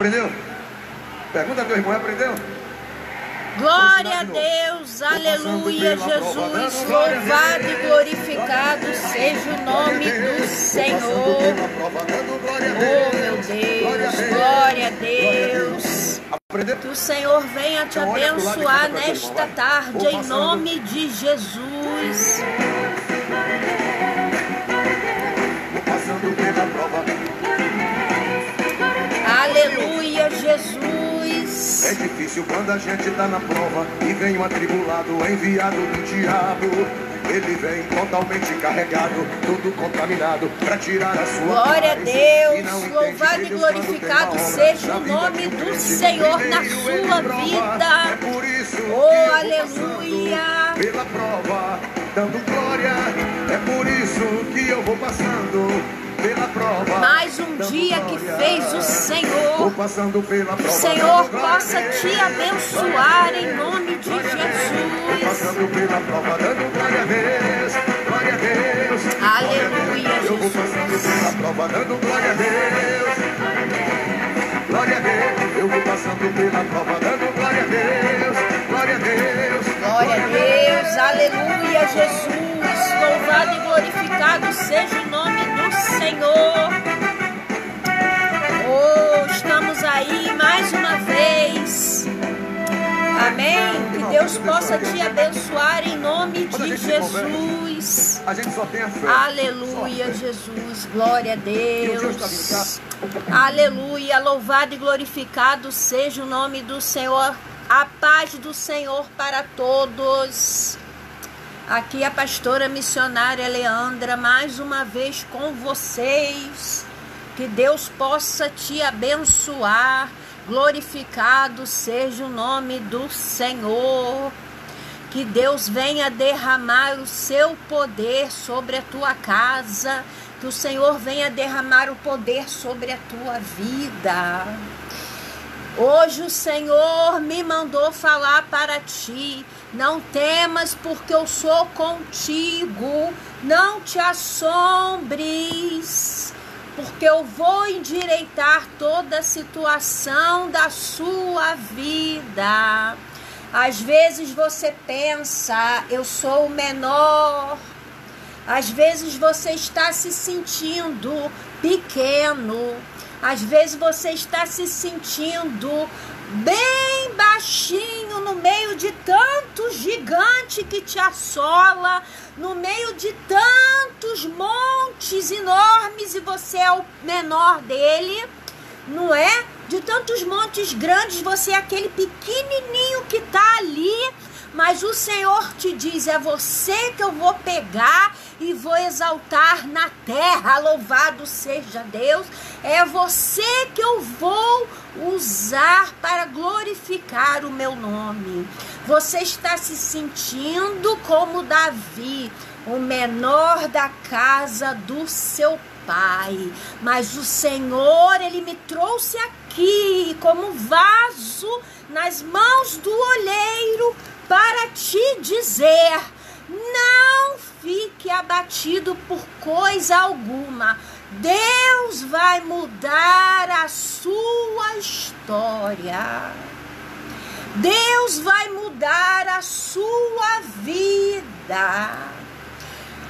Aprendeu? Pergunta ao teu irmão, aprendeu? Glória a Deus, aleluia, Jesus, louvado e glorificado seja o nome do Senhor. Oh, meu Deus, glória a Deus. Que o Senhor venha te abençoar nesta tarde, em nome de Jesus. Aleluia, Jesus. É difícil quando a gente está na prova e vem um atribulado enviado do diabo. Ele vem totalmente carregado, tudo contaminado, para tirar a sua glória a Deus, louvado e glorificado seja o nome do Senhor na sua vida. Oh, aleluia. Pela prova, dando glória, é por isso que eu vou passando. Pela prova, mais um dia que fez o Senhor. O Senhor possa te abençoar em nome de Jesus. Passando pela prova, dando glória a Deus, glória a Deus. Aleluia, Jesus. Eu vou passando pela prova, dando glória a Deus, glória a Deus. Eu vou passando pela prova, dando glória a Deus, glória a Deus. Glória a Deus, aleluia, Jesus. Louvado e glorificado seja o nome do Senhor. Oh, estamos aí mais uma vez. Amém. Que Deus possa te abençoar em nome de Jesus. A gente só tem a fé. Aleluia, Jesus. Glória a Deus. Aleluia. Louvado e glorificado seja o nome do Senhor. A paz do Senhor para todos. Aqui a pastora missionária Leandra, mais uma vez com vocês. Que Deus possa te abençoar. Glorificado seja o nome do Senhor. Que Deus venha derramar o seu poder sobre a tua casa. Que o Senhor venha derramar o poder sobre a tua vida. Hoje o Senhor me mandou falar para ti. Não temas, porque eu sou contigo. Não te assombres, porque eu vou endireitar toda a situação da sua vida. Às vezes você pensa, eu sou o menor. Às vezes você está se sentindo pequeno. Às vezes você está se sentindo bem baixinho no meio de tanto gigante que te assola, no meio de tantos montes enormes e você é o menor dele, não é? De tantos montes grandes, você é aquele pequenininho que está ali, mas o Senhor te diz, é você que eu vou pegar e vou exaltar na terra, louvado seja Deus, é você que eu vou usar para glorificar o meu nome. Você está se sentindo como Davi, o menor da casa do seu pai, mas o Senhor, Ele me trouxe aqui como vaso nas mãos do olheiro para te dizer, não fique abatido por coisa alguma. Deus vai mudar a sua história. Deus vai mudar a sua vida.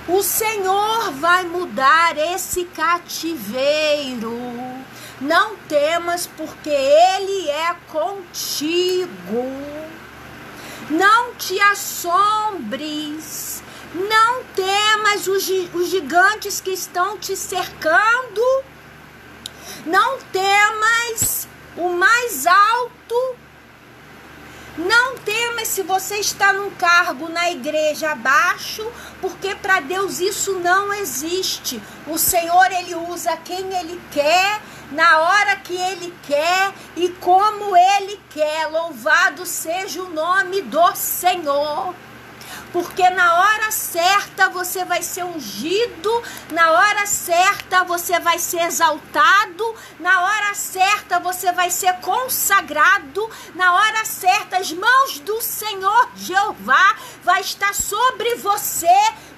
O Senhor vai mudar esse cativeiro. Não temas, porque Ele é contigo. Não te assombres. Não temas os gigantes que estão te cercando. Não temas o mais alto. Não temas se você está num cargo na igreja abaixo, porque para Deus isso não existe. O Senhor, Ele usa quem Ele quer, na hora que Ele quer e como Ele quer. Louvado seja o nome do Senhor. Porque na hora certa você vai ser ungido, na hora certa você vai ser exaltado, na hora certa você vai ser consagrado, na hora certa as mãos do Senhor Jeová vai estar sobre você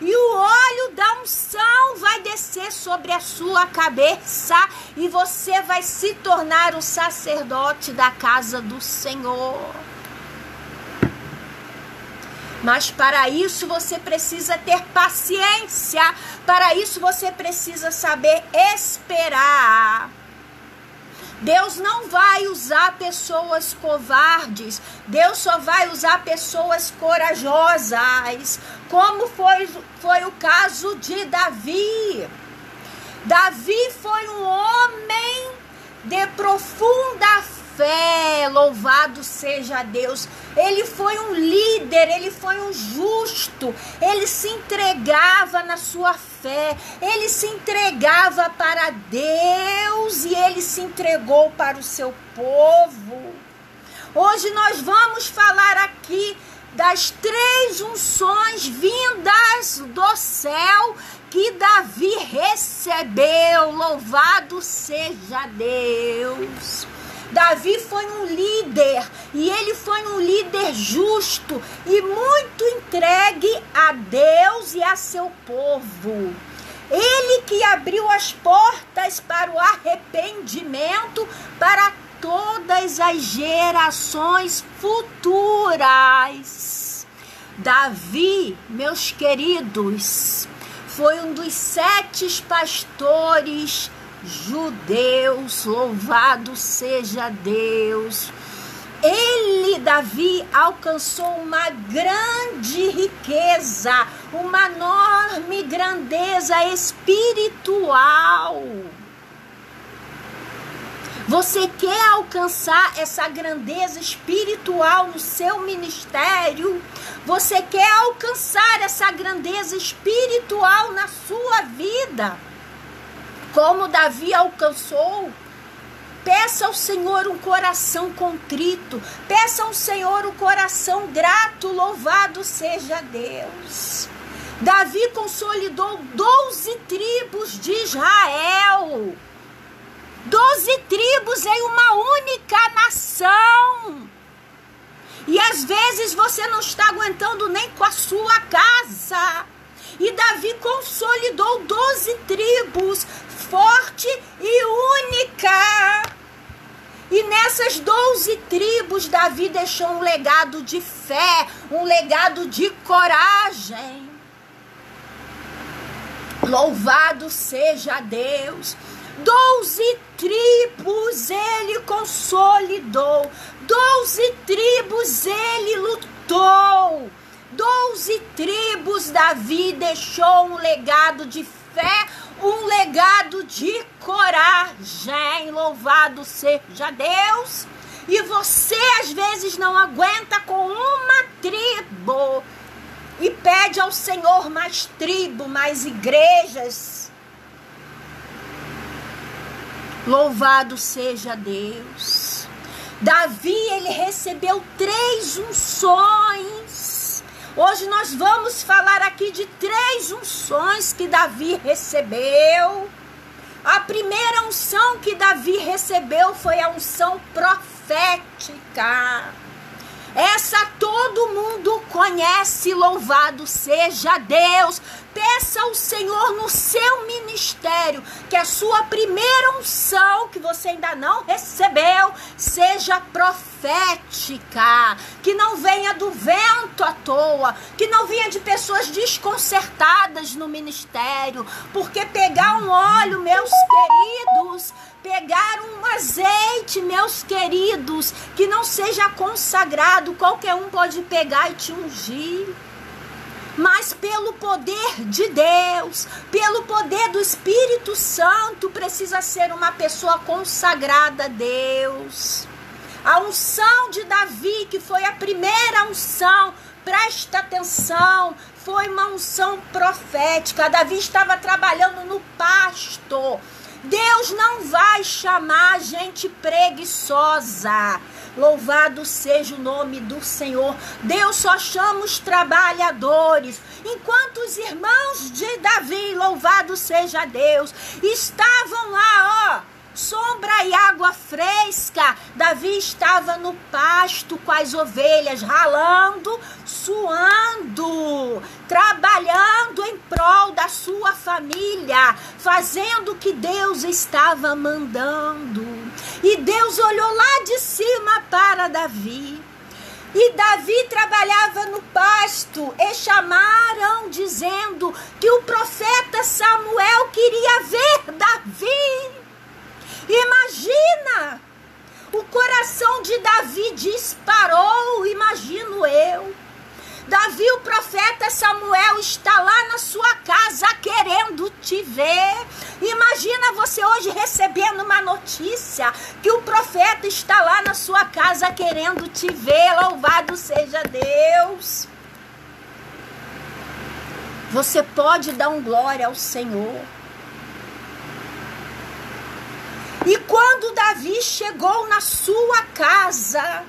e o óleo da unção vai descer sobre a sua cabeça e você vai se tornar o sacerdote da casa do Senhor. Mas para isso você precisa ter paciência, para isso você precisa saber esperar. Deus não vai usar pessoas covardes, Deus só vai usar pessoas corajosas, como foi o caso de Davi. Davi foi um homem de profunda fé, louvado seja Deus. Ele foi um líder, ele foi um justo, ele se entregava na sua fé, ele se entregava para Deus e ele se entregou para o seu povo. Hoje nós vamos falar aqui das 3 unções vindas do céu que Davi recebeu, louvado seja Deus. Davi foi um líder e ele foi um líder justo e muito entregue a Deus e a seu povo. Ele que abriu as portas para o arrependimento para todas as gerações futuras. Davi, meus queridos, foi um dos 7 pastores judeus, louvado seja Deus. Davi, alcançou uma grande riqueza, uma enorme grandeza espiritual. Você quer alcançar essa grandeza espiritual no seu ministério? Você quer alcançar essa grandeza espiritual na sua vida? Como Davi alcançou? Peça ao Senhor um coração contrito. Peça ao Senhor um coração grato. Louvado seja Deus. Davi consolidou 12 tribos de Israel. 12 tribos em uma única nação. E às vezes você não está aguentando nem com a sua casa. E Davi consolidou 12 tribos, forte e única. E nessas 12 tribos, Davi deixou um legado de fé, um legado de coragem. Louvado seja Deus. 12 tribos ele consolidou, 12 tribos ele lutou. 12 tribos Davi deixou um legado de fé, um legado de coragem. Louvado seja Deus. E você às vezes não aguenta com uma tribo e pede ao Senhor mais tribo, mais igrejas. Louvado seja Deus. Davi, ele recebeu 3 unções. Hoje nós vamos falar aqui de 3 unções que Davi recebeu. A primeira unção que Davi recebeu foi a unção profética. Essa todo mundo conhece, louvado seja Deus. Peça ao Senhor no seu ministério que a sua primeira unção, que você ainda não recebeu, seja profética. Que não venha do vento à toa, que não venha de pessoas desconcertadas no ministério. Porque pegar um óleo, meus queridos, pegar um azeite, meus queridos, que não seja consagrado, qualquer um pode pegar e te ungir. Mas pelo poder de Deus, pelo poder do Espírito Santo, precisa ser uma pessoa consagrada a Deus. A unção de Davi, que foi a primeira unção, presta atenção, foi uma unção profética. Davi estava trabalhando no pasto. Deus não vai chamar gente preguiçosa. Louvado seja o nome do Senhor. Deus só chama os trabalhadores. Enquanto os irmãos de Davi, louvado seja Deus, estavam lá, sombra e água fresca, Davi estava no pasto com as ovelhas, ralando, suando, trabalhando em prol da sua família, fazendo o que Deus estava mandando. E Deus olhou lá de cima para Davi. E Davi trabalhava no pasto, e chamaram dizendo que o profeta Samuel queria ver Davi. Imagina, o coração de Davi disparou, imagino eu. Davi, o profeta Samuel, está lá na sua casa querendo te ver. Imagina você hoje recebendo uma notícia que o profeta está lá na sua casa querendo te ver. Louvado seja Deus. Você pode dar glória ao Senhor. E quando Davi chegou na sua casa,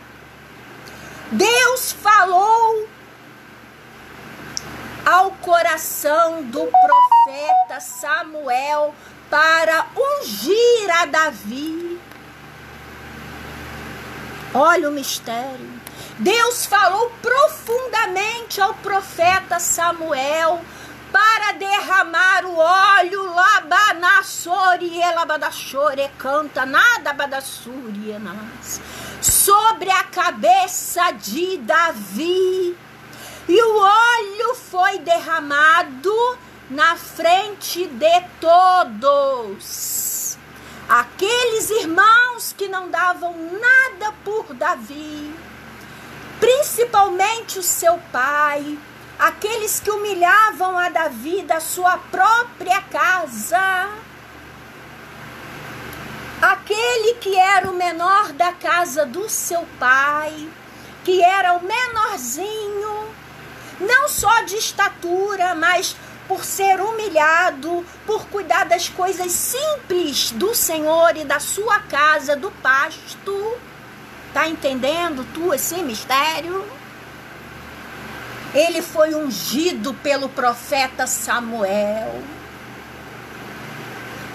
Deus falou ao coração do profeta Samuel para ungir a Davi. Olha o mistério. Deus falou profundamente ao profeta Samuel para derramar o óleo sobre a cabeça de Davi. E o óleo foi derramado na frente de todos. Aqueles irmãos que não davam nada por Davi, principalmente o seu pai, aqueles que humilhavam a Davi da sua própria casa, aquele que era o menor da casa do seu pai, que era o menorzinho, não só de estatura, mas por ser humilhado, por cuidar das coisas simples do Senhor e da sua casa, do pasto. Tá entendendo tu esse mistério? Ele foi ungido pelo profeta Samuel.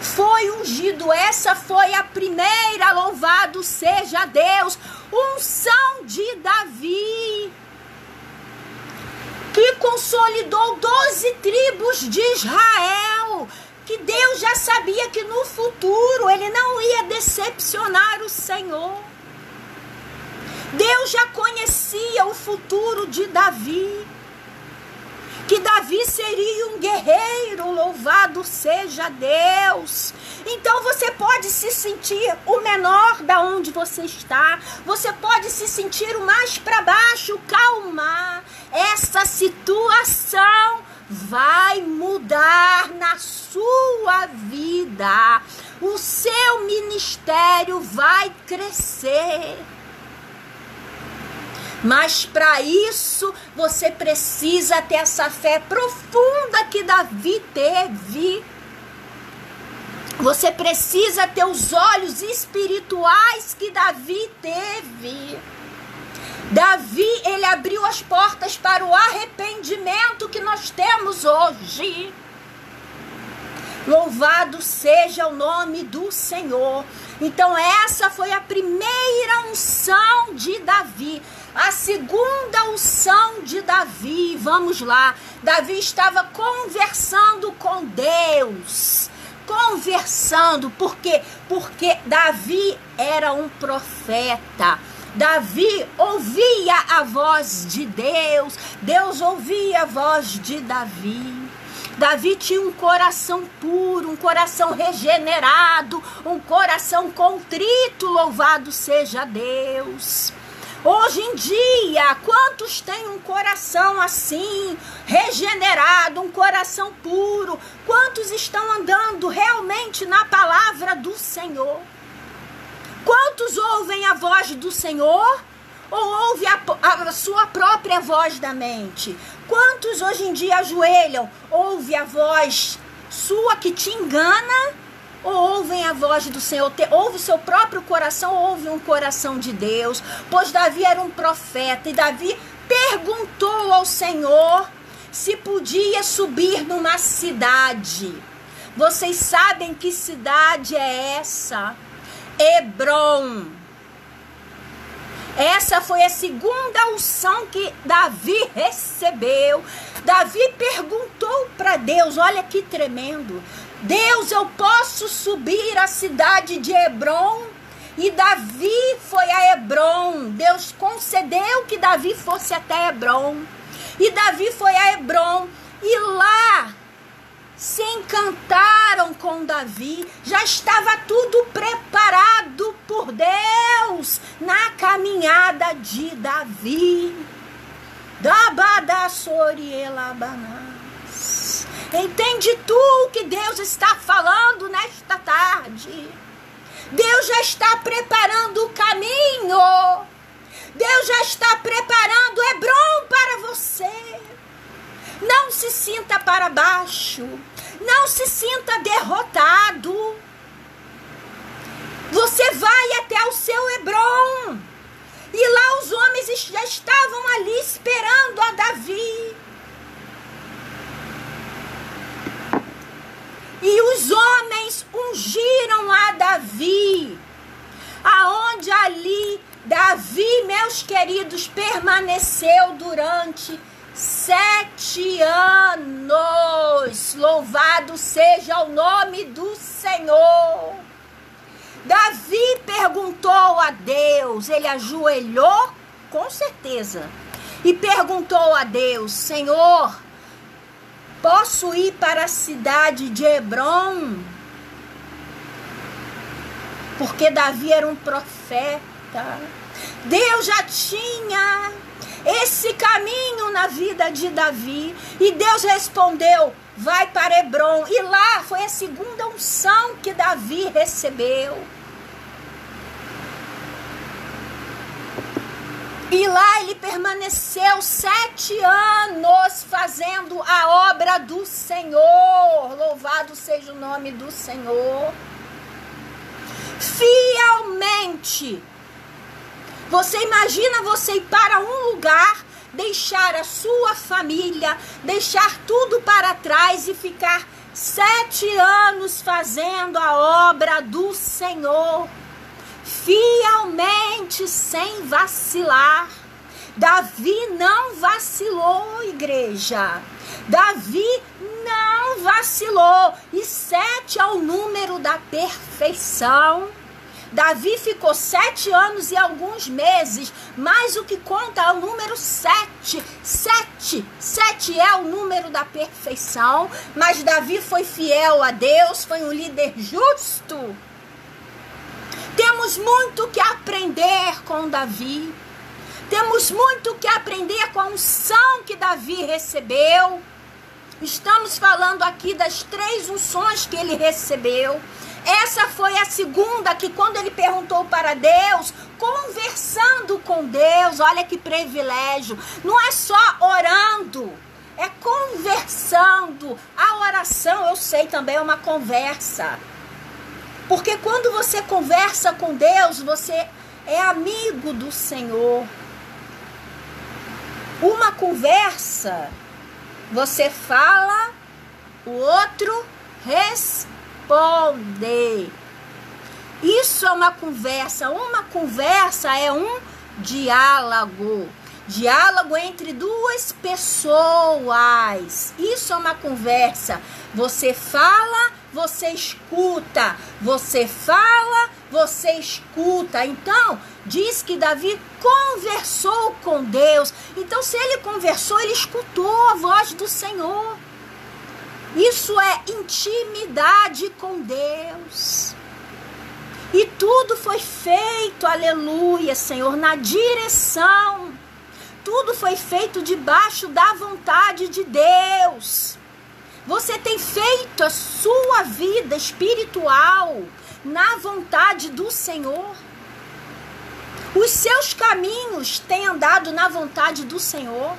Foi ungido, essa foi a primeira, louvado seja Deus, unção de Davi, que consolidou 12 tribos de Israel, que Deus já sabia que no futuro ele não ia decepcionar o Senhor. Deus já conhecia o futuro de Davi, que Davi seria um guerreiro, louvado seja Deus. Então você pode se sentir o menor da onde você está, você pode se sentir o mais para baixo, calma. Essa situação vai mudar na sua vida, o seu ministério vai crescer. Mas para isso você precisa ter essa fé profunda que Davi teve. Você precisa ter os olhos espirituais que Davi teve. Davi, ele abriu as portas para o arrependimento que nós temos hoje. Louvado seja o nome do Senhor. Então essa foi a primeira unção de Davi. A segunda unção de Davi, vamos lá. Davi estava conversando com Deus. Conversando, por quê? Porque Davi era um profeta. Davi ouvia a voz de Deus. Deus ouvia a voz de Davi. Davi tinha um coração puro, um coração regenerado, um coração contrito, louvado seja Deus. Hoje em dia, quantos têm um coração assim, regenerado, um coração puro? Quantos estão andando realmente na palavra do Senhor? Quantos ouvem a voz do Senhor ou ouvem a sua própria voz da mente? Quantos hoje em dia ajoelham, ouvem a voz sua que te engana Ou ouvem a voz do Senhor, ouve o seu próprio coração, ou ouve um coração de Deus. Pois Davi era um profeta, e Davi perguntou ao Senhor se podia subir numa cidade. Vocês sabem que cidade é essa? Hebrom. Essa foi a segunda unção que Davi recebeu. Davi perguntou para Deus, olha que tremendo. Deus, eu posso subir à cidade de Hebrom? E Davi foi a Hebrom. Deus concedeu que Davi fosse até Hebrom. E Davi foi a Hebrom. E lá se encantaram com Davi. Já estava tudo preparado por Deus na caminhada de Davi. Entende tu o que Deus está falando nesta tarde? Deus já está preparando o caminho. Deus já está preparando Hebrom para você. Não se sinta para baixo. Não se sinta derrotado. Você vai até o seu Hebrom. E lá os homens já estavam ali esperando a Davi. E os homens ungiram a Davi. Aonde ali Davi, meus queridos, permaneceu durante 7 anos. Louvado seja o nome do Senhor. Davi perguntou a Deus, ele ajoelhou, com certeza, e perguntou a Deus, Senhor, posso ir para a cidade de Hebrom? Porque Davi era um profeta. Deus já tinha esse caminho na vida de Davi. E Deus respondeu, vai para Hebrom. E lá foi a segunda unção que Davi recebeu. E lá ele permaneceu 7 anos fazendo a obra do Senhor. Louvado seja o nome do Senhor. Fielmente. Você imagina você ir para um lugar, deixar a sua família, deixar tudo para trás e ficar 7 anos fazendo a obra do Senhor. Fielmente, sem vacilar. Davi não vacilou, igreja. Davi não vacilou. E 7 é o número da perfeição. Davi ficou 7 anos e alguns meses, mas o que conta é o número 7. 7 é o número da perfeição. Mas Davi foi fiel a Deus, foi um líder justo. Temos muito que aprender com Davi. Temos muito que aprender com a unção que Davi recebeu. Estamos falando aqui das 3 unções que ele recebeu. Essa foi a segunda, que quando ele perguntou para Deus, conversando com Deus, olha que privilégio. Não é só orando, é conversando. A oração, eu sei, também é uma conversa. Porque quando você conversa com Deus, você é amigo do Senhor. Uma conversa, você fala, o outro responde. Isso é uma conversa. Uma conversa é um diálogo. Diálogo entre 2 pessoas. Isso é uma conversa. Você fala, você escuta. Você fala, você escuta. Então, diz que Davi conversou com Deus. Então, se ele conversou, ele escutou a voz do Senhor. Isso é intimidade com Deus. E tudo foi feito, aleluia, Senhor, na direção. Tudo foi feito debaixo da vontade de Deus. Você tem feito a sua vida espiritual na vontade do Senhor. Os seus caminhos têm andado na vontade do Senhor.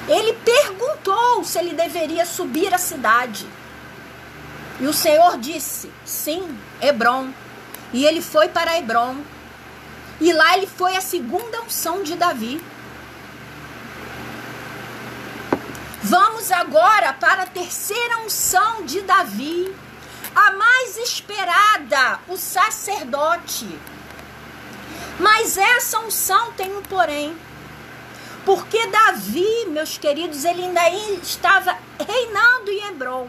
Ele perguntou se ele deveria subir a cidade. E o Senhor disse, sim, Hebrom. E ele foi para Hebrom. E lá ele foi a segunda unção de Davi. Vamos agora para a terceira unção de Davi. A mais esperada, o sacerdote. Mas essa unção tem um porém. Porque Davi, meus queridos, ele ainda estava reinando em Hebrom.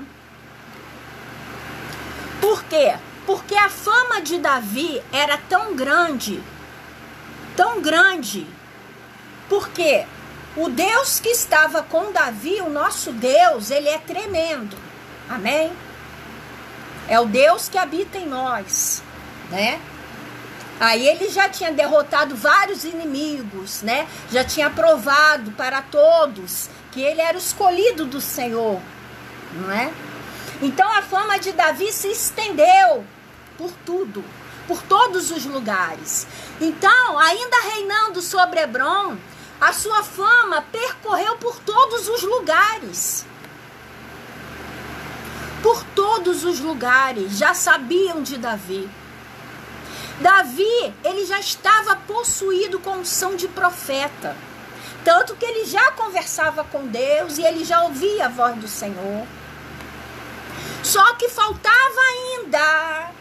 Por quê? Porque a fama de Davi era tão grande, porque o Deus que estava com Davi, o nosso Deus, ele é tremendo, amém? É o Deus que habita em nós, né? Aí ele já tinha derrotado vários inimigos, né? Já tinha provado para todos que ele era o escolhido do Senhor, não é? Então a fama de Davi se estendeu por tudo, por todos os lugares. Então, ainda reinando sobre Hebrom, a sua fama percorreu por todos os lugares. Por todos os lugares, já sabiam de Davi. Davi, ele já estava possuído com unção de profeta. Tanto que ele já conversava com Deus e ele já ouvia a voz do Senhor. Só que faltava ainda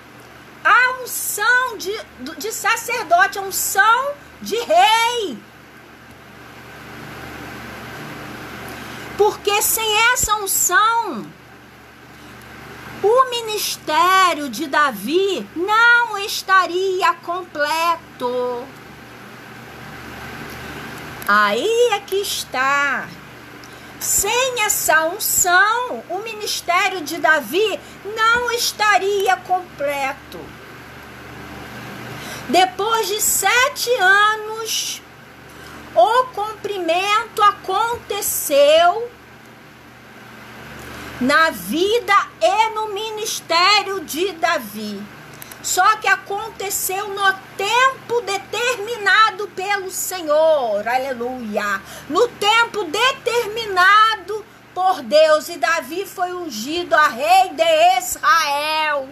a unção de sacerdote, a unção de rei. Porque sem essa unção, o ministério de Davi não estaria completo. Aí é que está. Sem essa unção, o ministério de Davi não estaria completo. Depois de 7 anos, o cumprimento aconteceu na vida e no ministério de Davi. Só que aconteceu no tempo determinado pelo Senhor, aleluia. No tempo determinado por Deus. E Davi foi ungido a rei de Israel.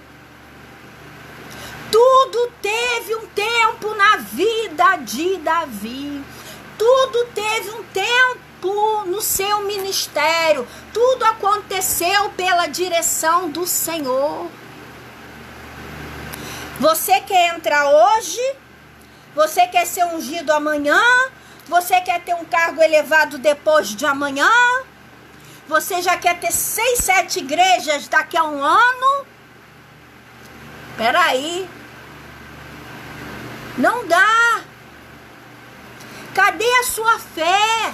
Tudo teve um tempo na vida de Davi. Tudo teve um tempo no seu ministério. Tudo aconteceu pela direção do Senhor. Você quer entrar hoje? Você quer ser ungido amanhã? Você quer ter um cargo elevado depois de amanhã? Você já quer ter 6, 7 igrejas daqui a um ano? Peraí. Não dá. Cadê a sua fé?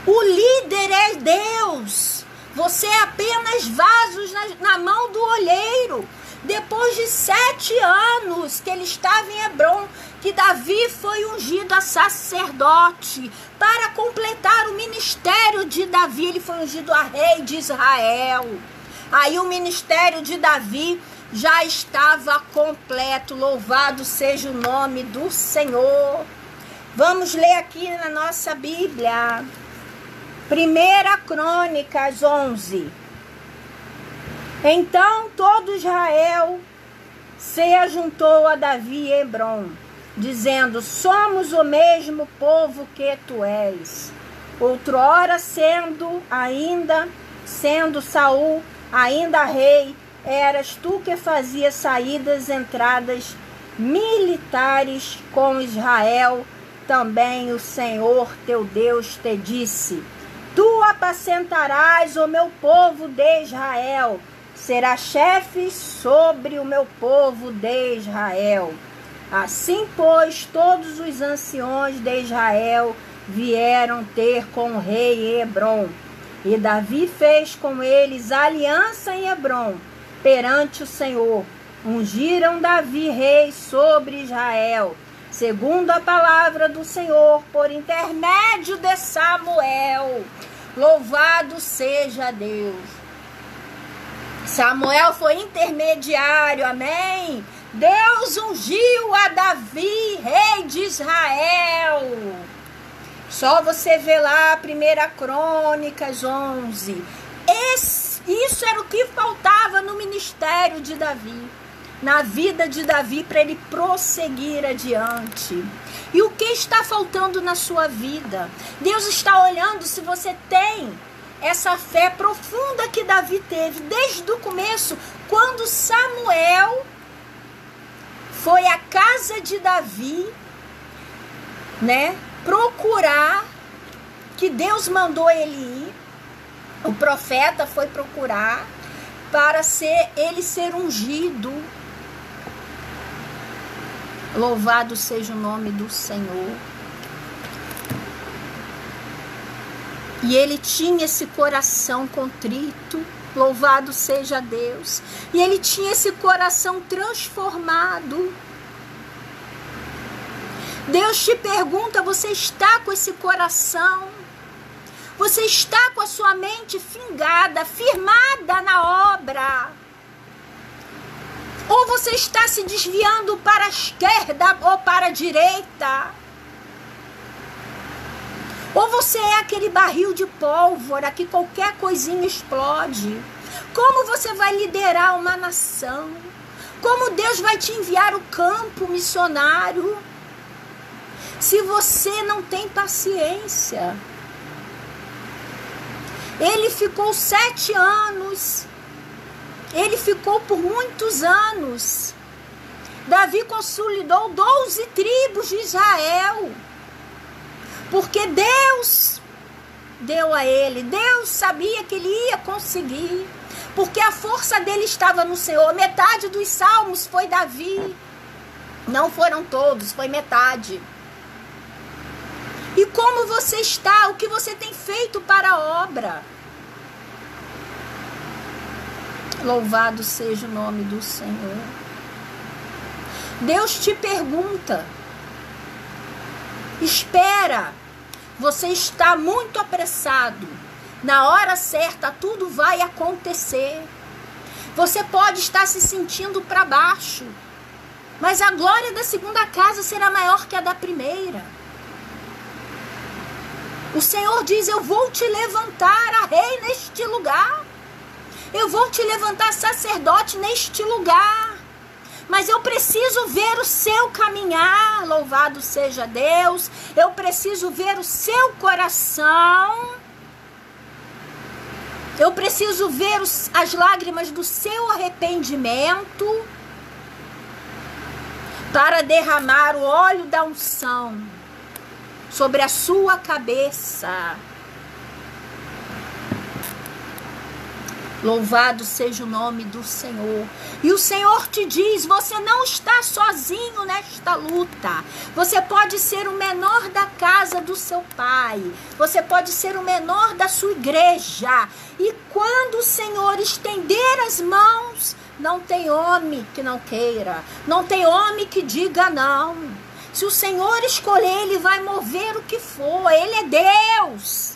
O líder é Deus. Você é apenas vasos na mão do olheiro. Depois de 7 anos que ele estava em Hebrom, que Davi foi ungido a sacerdote. Para completar o ministério de Davi, ele foi ungido a rei de Israel. Aí o ministério de Davi já estava completo. Louvado seja o nome do Senhor. Vamos ler aqui na nossa Bíblia. 1 Crônicas 11. Então todo Israel se ajuntou a Davi e Hebrom, dizendo: somos o mesmo povo que tu és. Outrora sendo Saul ainda rei, eras tu que fazias saídas e entradas militares com Israel. Também o Senhor teu Deus te disse: tu apacentarás o meu povo de Israel, será chefe sobre o meu povo de Israel. Assim, pois, todos os anciões de Israel vieram ter com o rei em Hebrom. E Davi fez com eles aliança em Hebrom perante o Senhor. Ungiram Davi rei sobre Israel, segundo a palavra do Senhor, por intermédio de Samuel. Louvado seja Deus. Samuel foi intermediário, amém? Deus ungiu a Davi, rei de Israel. Só você vê lá 1 Crônicas 11. Isso era o que faltava no ministério de Davi, na vida de Davi, para ele prosseguir adiante. E o que está faltando na sua vida? Deus está olhando se você tem essa fé profunda que Davi teve desde o começo, quando Samuel foi à casa de Davi, né, procurar, que Deus mandou ele ir. O profeta foi procurar para ele ser ungido. Louvado seja o nome do Senhor. E ele tinha esse coração contrito. Louvado seja Deus. E ele tinha esse coração transformado. Deus te pergunta, você está com esse coração? Você está com a sua mente fingada, firmada na obra? Ou você está se desviando para a esquerda ou para a direita? Ou você é aquele barril de pólvora que qualquer coisinha explode? Como você vai liderar uma nação? Como Deus vai te enviar o campo missionário se você não tem paciência? Ele ficou 7 anos. Ele ficou por muitos anos. Davi consolidou 12 tribos de Israel. Porque Deus deu a ele. Deus sabia que ele ia conseguir. Porque a força dele estava no Senhor. Metade dos salmos foi Davi. Não foram todos, foi metade. E como você está? O que você tem feito para a obra? Louvado seja o nome do Senhor. Deus te pergunta. Espera. Você está muito apressado. Na hora certa tudo vai acontecer. Você pode estar se sentindo para baixo. Mas a glória da segunda casa será maior que a da primeira. O Senhor diz, eu vou te levantar a rei neste lugar. Eu vou te levantar sacerdote neste lugar. Mas eu preciso ver o seu caminhar. Louvado seja Deus. Eu preciso ver o seu coração. Eu preciso ver as lágrimas do seu arrependimento. Para derramar o óleo da unção sobre a sua cabeça. Louvado seja o nome do Senhor. E o Senhor te diz, você não está sozinho nesta luta. Você pode ser o menor da casa do seu pai. Você pode ser o menor da sua igreja. E quando o Senhor estender as mãos, não tem homem que não queira. Não tem homem que diga não. Se o Senhor escolher, Ele vai mover o que for. Ele é Deus.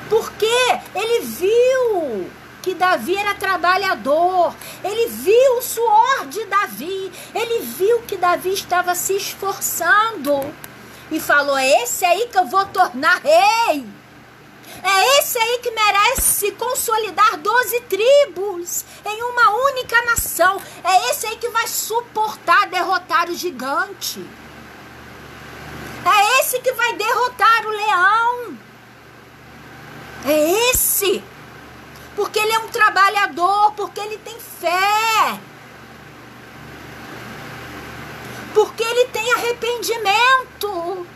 Porque Ele viu que Davi era trabalhador. Ele viu o suor de Davi. Ele viu que Davi estava se esforçando. E falou, é esse aí que eu vou tornar rei. É esse aí que merece consolidar 12 tribos em uma única nação. É esse aí que vai suportar derrotar o gigante. É esse que vai derrotar o leão. É esse. Porque ele é um trabalhador, porque ele tem fé. Porque ele tem arrependimento.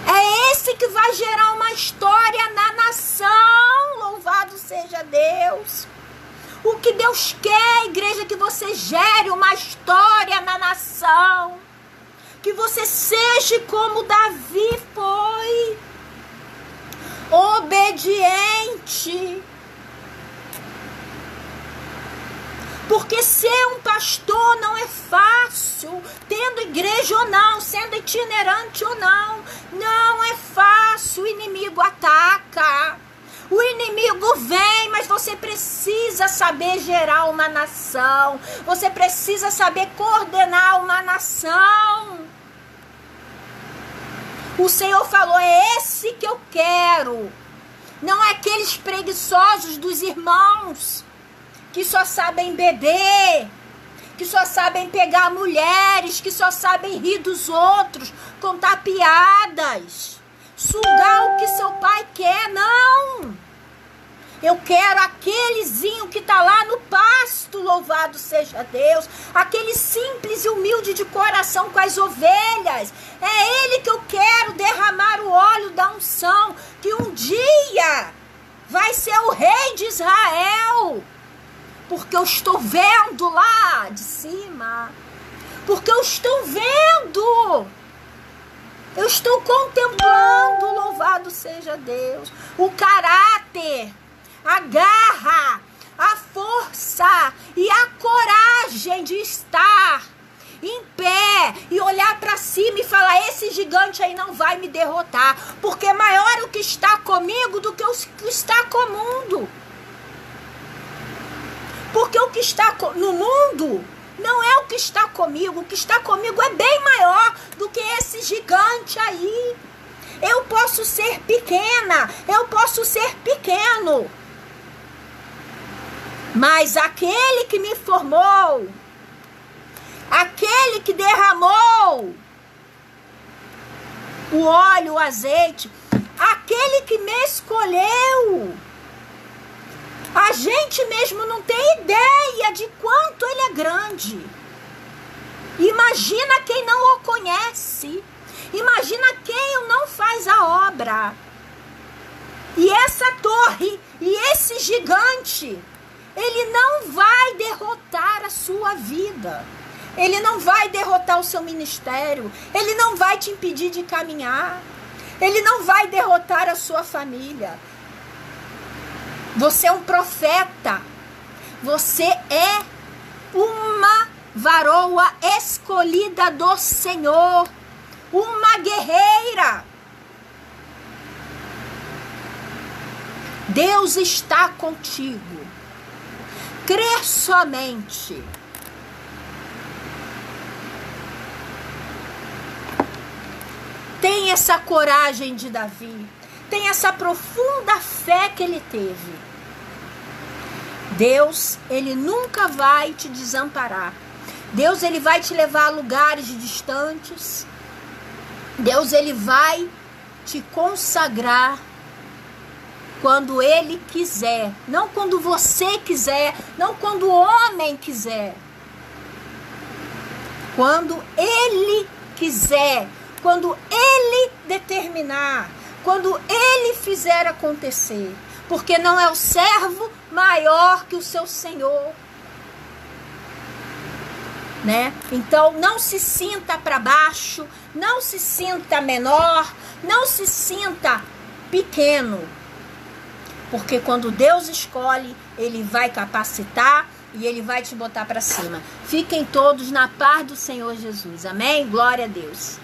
É esse que vai gerar uma história na nação. Louvado seja Deus. O que Deus quer, igreja, que você gere uma história na nação. Que você seja como Davi foi. Obediente. Porque ser um pastor não é fácil, tendo igreja ou não, sendo itinerante ou não. Não é fácil, o inimigo ataca. O inimigo vem, mas você precisa saber gerar uma nação. Você precisa saber coordenar uma nação. O Senhor falou, é esse que eu quero. Não é aqueles preguiçosos dos irmãos que só sabem beber, que só sabem pegar mulheres, que só sabem rir dos outros, contar piadas, sugar o que seu pai quer. Não! Eu quero aquelezinho que está lá no pasto, louvado seja Deus. Aquele simples e humilde de coração com as ovelhas. É ele que eu quero derramar o óleo da unção, que um dia vai ser o rei de Israel. Porque eu estou vendo lá de cima. Porque eu estou vendo. Eu estou contemplando, louvado seja Deus, o caráter, a garra, a força e a coragem de estar em pé e olhar para cima e falar, esse gigante aí não vai me derrotar, porque maior é o que está comigo do que o que está com o mundo. Porque o que está no mundo não é o que está comigo. O que está comigo é bem maior do que esse gigante aí. Eu posso ser pequena, eu posso ser pequeno, mas aquele que me formou, aquele que derramou o óleo, o azeite, aquele que me escolheu, a gente mesmo não tem ideia de quanto ele é grande. Imagina quem não o conhece. Imagina quem não faz a obra. E essa torre e esse gigante, ele não vai derrotar a sua vida. Ele não vai derrotar o seu ministério. Ele não vai te impedir de caminhar. Ele não vai derrotar a sua família. Você é um profeta. Você é uma varoa escolhida do Senhor. Uma guerreira. Deus está contigo. Crer somente. Tem essa coragem de Davi. Tem essa profunda fé que ele teve. Deus, ele nunca vai te desamparar. Deus, ele vai te levar a lugares distantes. Deus, ele vai te consagrar quando ele quiser. Não quando você quiser. Não quando o homem quiser. Quando ele quiser. Quando ele determinar. Quando ele fizer acontecer. Porque não é o servo maior que o seu Senhor. Né? Então não se sinta para baixo, não se sinta menor, não se sinta pequeno, porque quando Deus escolhe, ele vai capacitar e ele vai te botar para cima. Fiquem todos na paz do Senhor Jesus, amém? Glória a Deus.